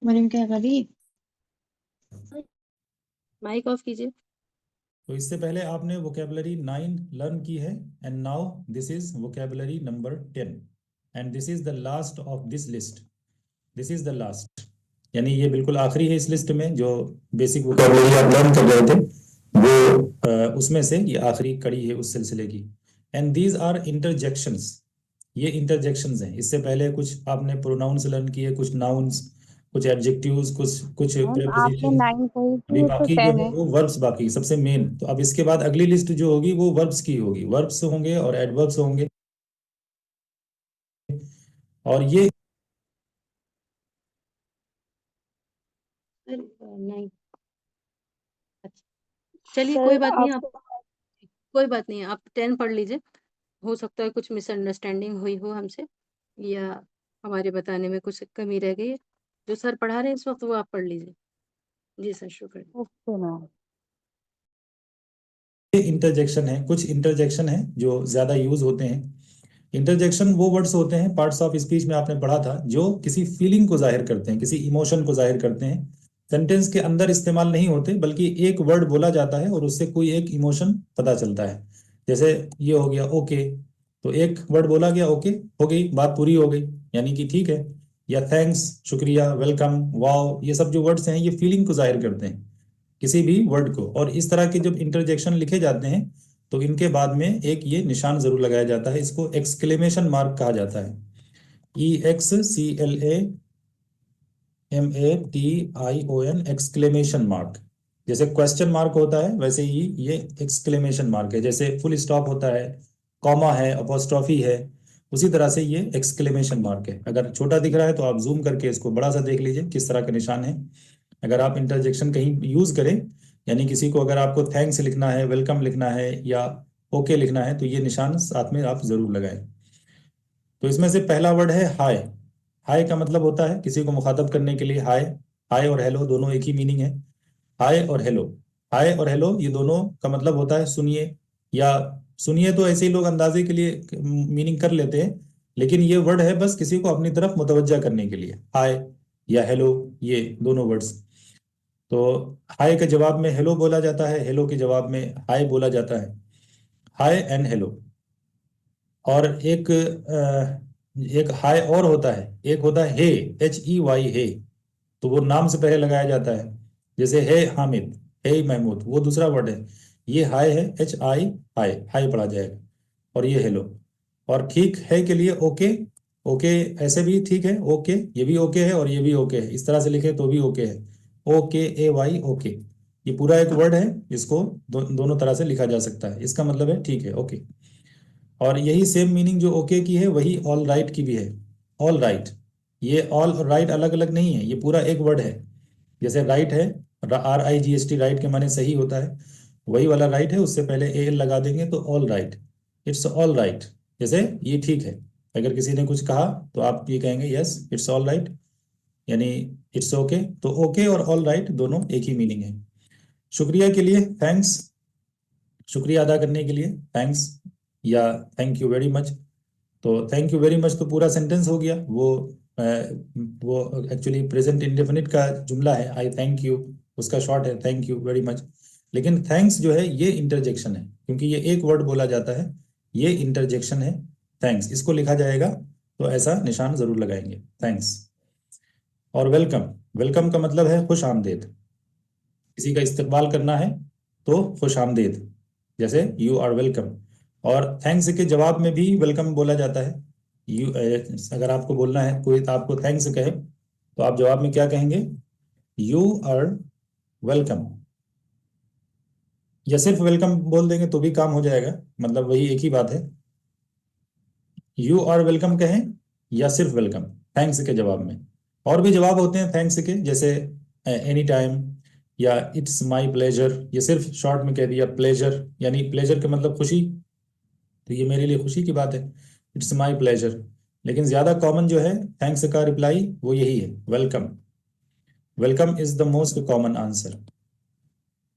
मरीम क्या करी? Mic off कीजिए। तो इससे पहले आपने वोकेबलरी 9 लर्न की है and now this is vocabulary number 10 and this is the last of this list. This is the last, यानी ये बिल्कुल आखिरी है इस लिस्ट में। जो बेसिक वोकेबलरी आप लर्न कर रहे थे वो उसमें से ये आखिरी कड़ी है उस सिलसिले की। एंड दीज आर इंटरजेक्शंस, ये इंटरजेक्शंस हैं। इससे पहले कुछ आपने प्रोनाउंस लर्न किए, कुछ नाउन्स, कुछ एडजेक्टिव्स, कुछ कुछ मैम आपने प्रेपोजिशन। 9 कही अभी थी, ये तो बाकी जो 10 है है। वो वर्ब्स बाकी सबसे मेन। तो अब इसके बाद अगली लिस्ट जो होगी वो वर्ब्स की होगी, वर्ब्स होंगे और एडवर्ब्स होंगे। और ये नहीं, अच्छा, चलिए सर कोई बात नहीं। आप आपको कोई बात नहीं, आप 10 पढ़ लीजिए। हो सकता है कुछ मिसअंडरस्टैंडिंग हुई हो हमसे, या हमारे बताने में कुछ कमी रह गई है। जो सर पढ़ा रहे हैं इस वक्त वो आप पढ़ लीजिए। जी सर, शुक्रिया। Okay ma'am. इंटरजेक्शन है, कुछ इंटरजेक्शन है जो ज्यादा यूज होते हैं। इंटरजेक्शन वो वर्ड्स होते हैं, पार्ट्स ऑफ स्पीच में आपने पढ़ा था, जो किसी फीलिंग को जाहिर करते हैं, किसी इमोशन को जाहिर करते हैं। सेंटेंस के अंदर इस्तेमाल नहीं होते, बल्कि एक वर्ड बोला जाता है और उससे कोई एक इमोशन पता चलता है। जैसे ये हो गया ओके, तो एक वर्ड बोला गया ओके, हो गई बात, पूरी हो गई, यानी कि ठीक है। या थैंक्स, शुक्रिया, वेलकम, वाओ, ये सब जो वर्ड्स हैं ये फीलिंग को जाहिर करते हैं, किसी भी वर्ड को। और इस तरह के जब इंटरजेक्शन लिखे जाते हैं तो इनके बाद में एक ये निशान जरूर लगाया जाता है, इसको एक्सक्लेमेशन मार्क कहा जाता है। EXCLAMATION, exclamation mark. जैसे क्वेश्चन मार्क होता है वैसे ही ये एक्सक्लेमेशन मार्क है। जैसे फुल स्टॉप होता है, कॉमा है, अपोस्ट्रॉफी है, उसी तरह से ये एक्सक्लेमेशन मार्क है। अगर छोटा दिख रहा है तो आप जूम करके इसको बड़ा सा देख लीजिए किस तरह का निशान है। अगर आप इंटरजेक्शन कहीं यूज करें, यानी किसी को अगर आपको थैंक्स लिखना है, वेलकम लिखना है या ओके लिखना है, तो ये निशान साथ में आप जरूर लगाएं। तो इसमें से पहला वर्ड है हाय। हाय का मतलब होता है किसी को मुखातब करने के लिए हाय। हाय और हेलो दोनों एक ही मीनिंग है। हाय और हेलो, हाय और हेलो ये दोनों का मतलब होता है सुनिए, या सुनिए तो ऐसे ही लोग अंदाजे के लिए मीनिंग कर लेते हैं, लेकिन ये वर्ड है बस किसी को अपनी तरफ मुतवज्जा करने के लिए। हाय या हेलो, ये दोनों वर्ड्स। तो हाय के जवाब में हेलो बोला जाता है, हेलो के जवाब में हाय बोला जाता है। हाय एंड हेलो। और एक हाय और होता है, एक होता है हे, HEY, हे। तो वो नाम से पहले लगाया जाता है। जैसे हे हामिद, हे महमूद, वो दूसरा वर्ड है। ये हाय है, HI, हाय, हाय पढ़ा जाएगा। और ये हेलो। और ठीक है के लिए ओके। ओके ऐसे भी ठीक है, ओके ये भी ओके है और ये भी ओके है, इस तरह से लिखे तो भी ओके है। OKAY, okay. ये पूरा एक वर्ड है, इसको दोनों तरह से लिखा जा सकता है। इसका मतलब है ठीक है, ओके। और यही सेम मीनिंग जो ओके की है वही ऑल राइट की भी है। ऑल राइट, ये ऑल और राइट अलग अलग नहीं है, ये पूरा एक वर्ड है। जैसे राइट है, RIGHT, राइट के माने सही होता है, वही वाला राइट है, उससे पहले AL लगा देंगे तो all right. It's all right, जैसे ये ठीक है। अगर किसी ने कुछ कहा तो आप ये कहेंगे यस इट्स ऑल राइट, यानी इट्स ओके। तो ओके और ऑल राइट दोनों एक ही मीनिंग है। शुक्रिया के लिए थैंक्स, शुक्रिया अदा करने के लिए थैंक्स, या थैंक यू वेरी मच। तो थैंक यू वेरी मच तो पूरा सेंटेंस हो गया। वो एक्चुअली प्रेजेंट इंडेफिनिट का जुमला है, आई थैंक यू, उसका शॉर्ट है थैंक यू वेरी मच। लेकिन थैंक्स जो है ये इंटरजेक्शन है, क्योंकि ये एक वर्ड बोला जाता है, ये इंटरजेक्शन है। थैंक्स इसको लिखा जाएगा तो ऐसा निशान जरूर लगाएंगे, थैंक्स। और वेलकम, वेलकम का मतलब है खुश आमदेद, किसी का इस्तकबाल करना है तो खुश आमदेद, जैसे यू आर वेलकम। और थैंक्स के जवाब में भी वेलकम बोला जाता है। अगर आपको बोलना है, कोई आपको थैंक्स कहे तो आप जवाब में क्या कहेंगे? You are welcome. या सिर्फ वेलकम बोल देंगे तो भी काम हो जाएगा, मतलब वही एक ही बात है। यू आर वेलकम कहें या सिर्फ वेलकम थैंक्स के जवाब में। और भी जवाब होते हैं थैंक्स के, जैसे एनी टाइम या इट्स माय प्लेजर। ये सिर्फ शॉर्ट में कह दिया प्लेजर, यानी प्लेजर का मतलब खुशी, तो ये मेरे लिए खुशी की बात है, इट्स माय प्लेजर। लेकिन ज्यादा कॉमन जो है थैंक्स का रिप्लाई वो यही है, welcome. Welcome is the most common answer.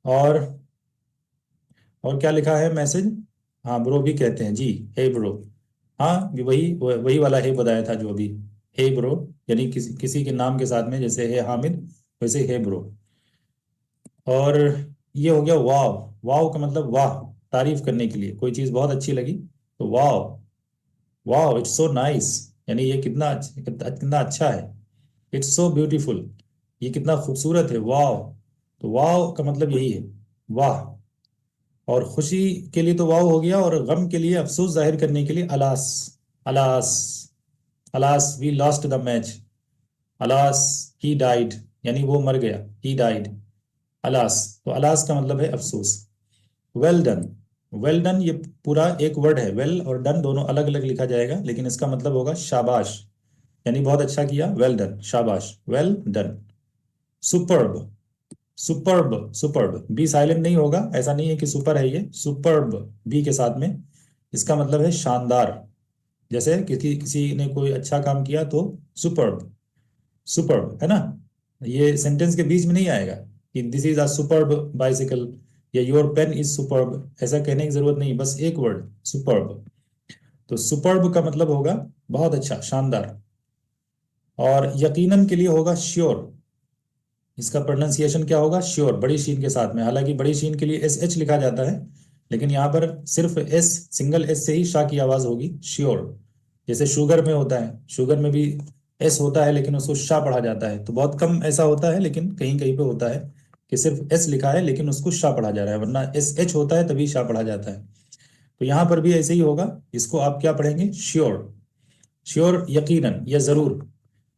और और क्या लिखा है मैसेज? हाँ ब्रो भी कहते हैं जी, हे ब्रो। हाँ वही वही वाला हे बताया था जो अभी। हे ब्रो, यानी किसी किसी के नाम के साथ में, जैसे हे हामिद वैसे हे ब्रो। और ये हो गया वाव। वाव का मतलब वाह, तारीफ करने के लिए, कोई चीज़ बहुत अच्छी लगी तो वाव, वाव इट्स सो नाइस, यानी ये कितना अच्छा है। इट्स सो ब्यूटीफुल, ये कितना खूबसूरत है, वाव। तो वाव का मतलब यही है, वाह। और खुशी के लिए तो वाव हो गया, और गम के लिए, अफसोस जाहिर करने के लिए alas. Alas, alas we lost the match. Alas he died, यानी वो मर गया, ही डाइड। अलास, तो अलास का मतलब है अफसोस। वेल डन, वेल डन ये पूरा एक वर्ड है, वेल और डन दोनों अलग अलग लिखा जाएगा, लेकिन इसका मतलब होगा शाबाश, यानी बहुत अच्छा किया, वेल डन, शाबाश, well done. Superb, superb, superb B silent नहीं होगा, ऐसा नहीं है कि सुपर है ये, सुपर्ब बी के साथ में, इसका मतलब है शानदार। जैसे किसी किसी ने कोई अच्छा काम किया तो सुपर्ब, सुपर्ब है ना। ये सेंटेंस के बीच में नहीं आएगा कि this is a superb bicycle या योर पेन इज सुपर्ब, ऐसा कहने की जरूरत नहीं, बस एक वर्ड सुपर्ब। तो सुपर्ब का मतलब होगा बहुत अच्छा, शानदार। और यकीनन के लिए होगा श्योर, इसका प्रोनाउंसिएशन क्या होगा, श्योर, बड़ी शीन के साथ में, हालांकि बड़ी शीन के लिए एस एच लिखा जाता है, लेकिन यहाँ पर सिर्फ एस, सिंगल एस से ही शाह की आवाज होगी, श्योर। जैसे शुगर में होता है, शुगर में भी एस होता है लेकिन उसको शाह पढ़ा जाता है, तो बहुत कम ऐसा होता है, लेकिन कहीं कहीं पे होता है कि सिर्फ एस लिखा है लेकिन उसको शाह पढ़ा जा रहा है, वरना एस एच होता है तभी शाह पढ़ा जाता है। तो यहाँ पर भी ऐसे ही होगा, इसको आप क्या पढ़ेंगे, श्योर। श्योर यकीनन या जरूर।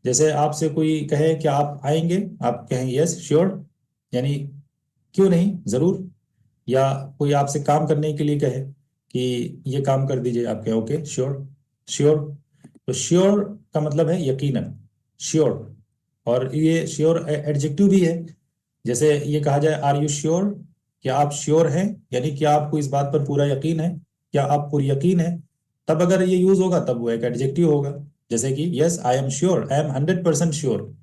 जैसे आपसे कोई कहे कि आप आएंगे, आप कहें यस श्योर, यानी क्यों नहीं, जरूर। या कोई आपसे काम करने के लिए कहे कि ये काम कर दीजिए, आप कहें ओके श्योर, श्योर। तो श्योर का मतलब है यकीनन, श्योर। और ये श्योर एडजेक्टिव भी है, जैसे ये कहा जाए आर यू श्योर, क्या आप श्योर हैं, यानी क्या आपको इस बात पर पूरा यकीन है, क्या आप पूरी यकीन है, तब अगर ये यूज होगा तब वो एक एडजेक्टिव होगा। जैसे कि yes I am sure, I am 100% sure,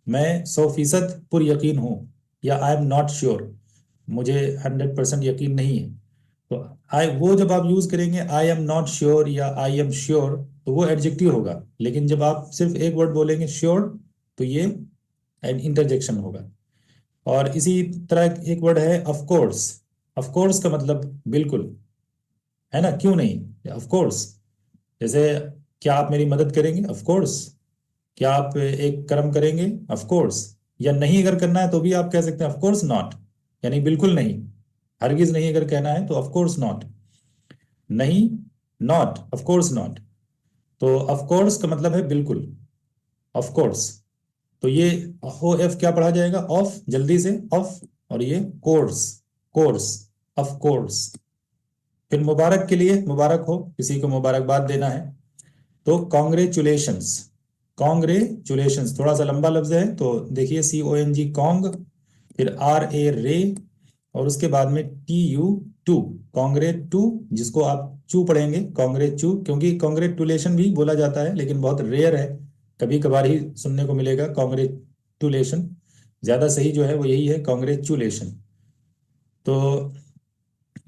मैं 100% पुर यकीन हूँ। या आई एम नॉट श्योर, मुझे 100% यकीन नहीं है। तो आई, वो जब आप यूज करेंगे आई एम नॉट श्योर या आई एम श्योर, तो वो एडजेक्टिव होगा, लेकिन जब आप सिर्फ एक वर्ड बोलेंगे श्योर, तो ये इंटरजेक्शन होगा। और इसी तरह एक वर्ड है ऑफ कोर्स। ऑफ कोर्स का मतलब बिल्कुल, है ना, क्यों नहीं, ऑफ कोर्स। जैसे क्या आप मेरी मदद करेंगे, ऑफ कोर्स। क्या आप एक कर्म करेंगे, ऑफ कोर्स। या नहीं अगर करना है तो भी आप कह सकते हैं ऑफ कोर्स नॉट, यानी बिल्कुल नहीं, हरगिज नहीं अगर कहना है तो ऑफ कोर्स नॉट, नहीं, नॉट, ऑफ कोर्स नॉट। तो ऑफ कोर्स का मतलब है बिल्कुल, ऑफ कोर्स। तो ये ओ एफ क्या पढ़ा जाएगा, ऑफ, जल्दी से ऑफ। और ये कोर्स, कोर्स, ऑफ कोर्स। फिर मुबारक के लिए, मुबारक हो, किसी को मुबारकबाद देना है तो कॉन्ग्रेचुलेशंस। कॉन्ग्रेचुलेशंस थोड़ा सा लंबा लफ्ज है, तो देखिए C O N G cong, फिर आर ए रे, और उसके बाद में T U two, congrat two, जिसको आप चू पढ़ेंगे, कॉन्ग्रेट चू, क्योंकि कॉन्ग्रेचुलेशन भी बोला जाता है लेकिन बहुत रेयर है, कभी कभार ही सुनने को मिलेगा कॉन्ग्रेचुलेशन। ज्यादा सही जो है वो यही है, कॉन्ग्रेचुलेशन। तो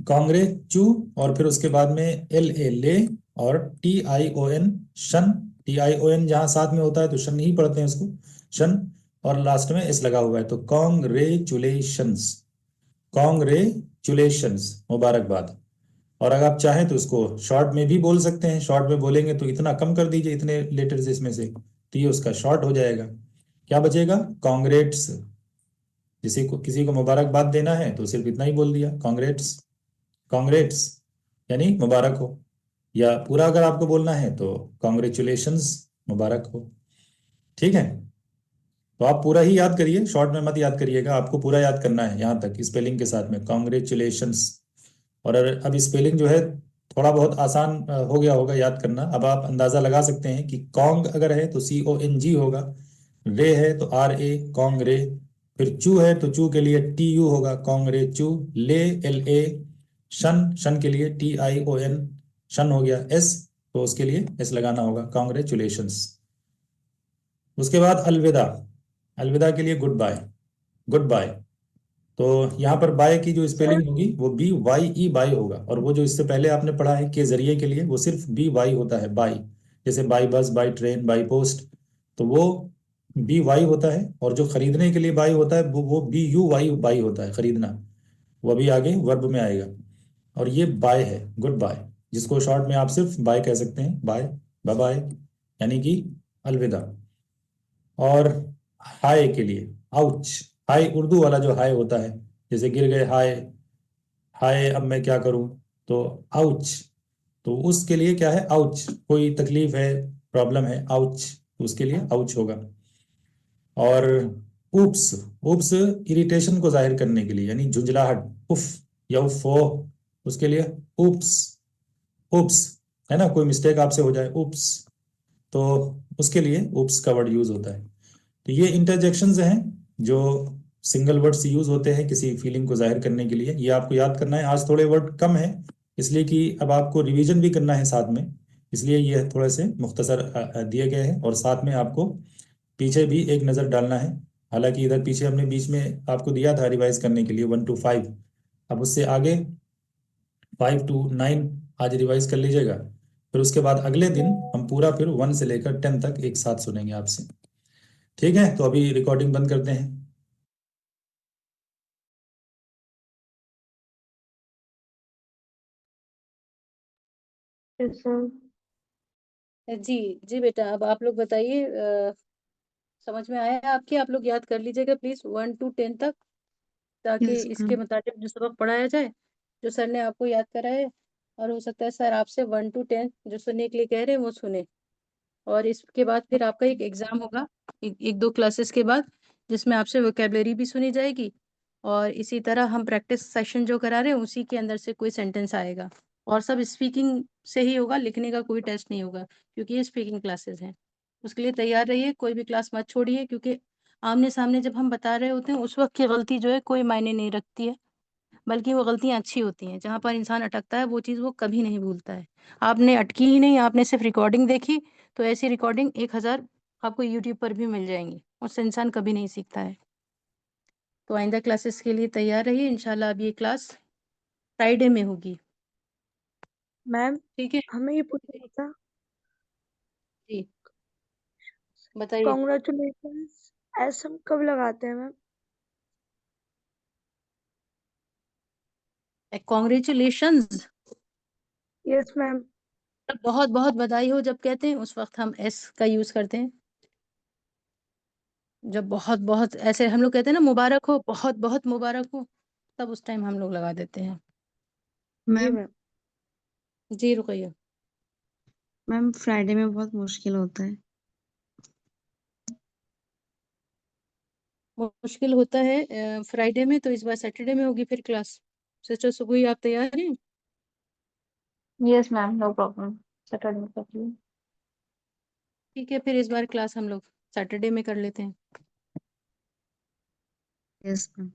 कांग्रेचू, और फिर उसके बाद में एल ए ले, और टी आई ओ एन शन। टी आई ओ एन जहां साथ में होता है तो शन ही पढ़ते हैं उसको, शन। और लास्ट में एस लगा हुआ है, तो कॉन्ग्रेचुलेशंस, कॉन्ग्रेचुलेशंस, मुबारकबाद। और अगर आप चाहें तो इसको शॉर्ट में भी बोल सकते हैं, शॉर्ट में बोलेंगे तो इतना कम कर दीजिए, इतने लेटर्स इसमें से, तो ये उसका शॉर्ट हो जाएगा। क्या बचेगा, कॉन्ग्रेट्स। किसी को मुबारकबाद देना है तो सिर्फ इतना ही बोल दिया, कॉन्ग्रेट्स, कॉन्ग्रेट्स, यानी मुबारक हो। या पूरा अगर आपको बोलना है तो कॉन्ग्रेचुलेशंस, मुबारक हो। ठीक है, तो आप पूरा ही याद करिए, शॉर्ट में मत याद करिएगा, आपको पूरा याद करना है यहाँ तक स्पेलिंग के साथ में, कॉन्ग्रेचुलेशंस। और अब स्पेलिंग जो है थोड़ा बहुत आसान हो गया होगा याद करना, अब आप अंदाजा लगा सकते हैं कि कॉन्ग अगर है तो सी ओ एन जी होगा, रे है तो आर ए, कॉन्ग रे। फिर चू है तो चू के लिए टी यू होगा, कॉन्ग रे चू। ले, एल ए। शन, शन के लिए टी आई ओ एन, शन हो गया। एस, तो उसके लिए एस लगाना होगा, कॉन्ग्रेचुलेशंस। उसके बाद अलविदा, अलविदा के लिए गुड बाय, गुड बाय। तो यहाँ पर बाय की जो स्पेलिंग होगी वो बी वाई ई बाय होगा, और वो जो इससे पहले आपने पढ़ा है के जरिए के लिए, वो सिर्फ बी वाई होता है, बाय। जैसे बाय बस, बाय ट्रेन, बाय पोस्ट, तो वो बी वाई होता है, और जो खरीदने के लिए बाई होता है वो बी यू वाई बाई होता है, खरीदना। वो अभी आगे वर्ब में आएगा। और ये बाय है, गुड बाय, जिसको शॉर्ट में आप सिर्फ बाय कह सकते हैं, बाय, बाय बाय, यानी कि अलविदा। और हाय के लिए आउच, हाय उर्दू वाला जो हाय होता है, जैसे गिर गए हाय, हाय अब मैं क्या करूं, तो आउच। तो उसके लिए क्या है, आउच, कोई तकलीफ है, प्रॉब्लम है, आउच, तो उसके लिए आउच होगा। और उप्स, उप्स इरिटेशन को जाहिर करने के लिए, यानी झुंझलाहट, उफ या उफ उसके लिए उप्स, उप्स, है ना, कोई मिस्टेक आपसे हो जाए, उप्स, तो उसके लिए उप्स का वर्ड यूज होता है। तो ये इंटरजेक्शंस हैं जो सिंगल वर्ड्स यूज होते हैं किसी फीलिंग को जाहिर करने के लिए। ये आपको याद करना है। आज थोड़े वर्ड कम है, इसलिए कि अब आपको रिवीजन भी करना है साथ में, इसलिए ये थोड़े से मुख्तसर दिए गए हैं। और साथ में आपको पीछे भी एक नज़र डालना है। हालांकि इधर पीछे हमने बीच में आपको दिया था रिवाइज करने के लिए 1 to 5, अब उससे आगे 5 to 9 आज रिवाइज कर लीजिएगा। फिर उसके बाद अगले दिन हम पूरा फिर 1 से लेकर 10 तक एक साथ सुनेंगे आपसे। ठीक है, तो अभी रिकॉर्डिंग बंद करते हैं। Yes sir. जी जी बेटा, अब आप लोग बताइए, समझ में आया आपके? आप लोग याद कर लीजिएगा प्लीज 1 to 10 तक, ताकि यस इसके मैम। मुताबिक जो सबक पढ़ाया जाए, जो सर ने आपको याद कराए। और हो सकता है सर आपसे 1 to 10 जो सुनने के लिए कह रहे हैं वो सुने। और इसके बाद फिर आपका एक एग्जाम होगा, एक दो क्लासेस के बाद, जिसमें आपसे वोकेबलरी भी सुनी जाएगी। और इसी तरह हम प्रैक्टिस सेशन जो करा रहे हैं उसी के अंदर से कोई सेंटेंस आएगा। और सब स्पीकिंग से ही होगा, लिखने का कोई टेस्ट नहीं होगा, क्योंकि ये स्पीकिंग क्लासेस हैं। उसके लिए तैयार रहिए, कोई भी क्लास मत छोड़िए, क्योंकि आमने सामने जब हम बता रहे होते हैं उस वक्त की गलती जो है कोई मायने नहीं रखती है, बल्कि वो गलतियां अच्छी होती हैं। जहां पर इंसान अटकता है वो चीज़ वो कभी नहीं भूलता है। आपने अटकी ही नहीं, आपने सिर्फ रिकॉर्डिंग देखी, तो ऐसी रिकॉर्डिंग 1,000 आपको यूट्यूब पर भी मिल जाएंगी, उससे इंसान कभी नहीं सीखता है। तो आइंदा क्लासेस के लिए तैयार रहिए। इंशाल्लाह अब ये क्लास फ्राइडे में होगी। मैम, ठीक है हमें ये पूछना था। जी, बताइए। कॉन्ग्रेचुलेशंस ऐसा हम कब लगाते हैं मैम? Congratulations, yes ma'am. बहुत बहुत बधाई हो जब कहते हैं, उस वक्त हम एस का यूज करते हैं। जब बहुत बहुत ऐसे हम लोग कहते हैं ना, मुबारक हो, बहुत बहुत मुबारक हो, तब उस टाइम हम लोग लगा देते हैं। जी मैम। मैम। जी रुकैया। मैम फ्राइडे में बहुत मुश्किल होता है। मुश्किल होता है फ्राइडे में, तो इस बार सैटरडे में होगी फिर क्लास। सिस्टर सुबह आप तैयार हैं? Yes ma'am, no problem. Saturday कर लीजिए। ठीक है, फिर इस बार क्लास हम लोग सैटरडे में कर लेते हैं। Yes ma'am.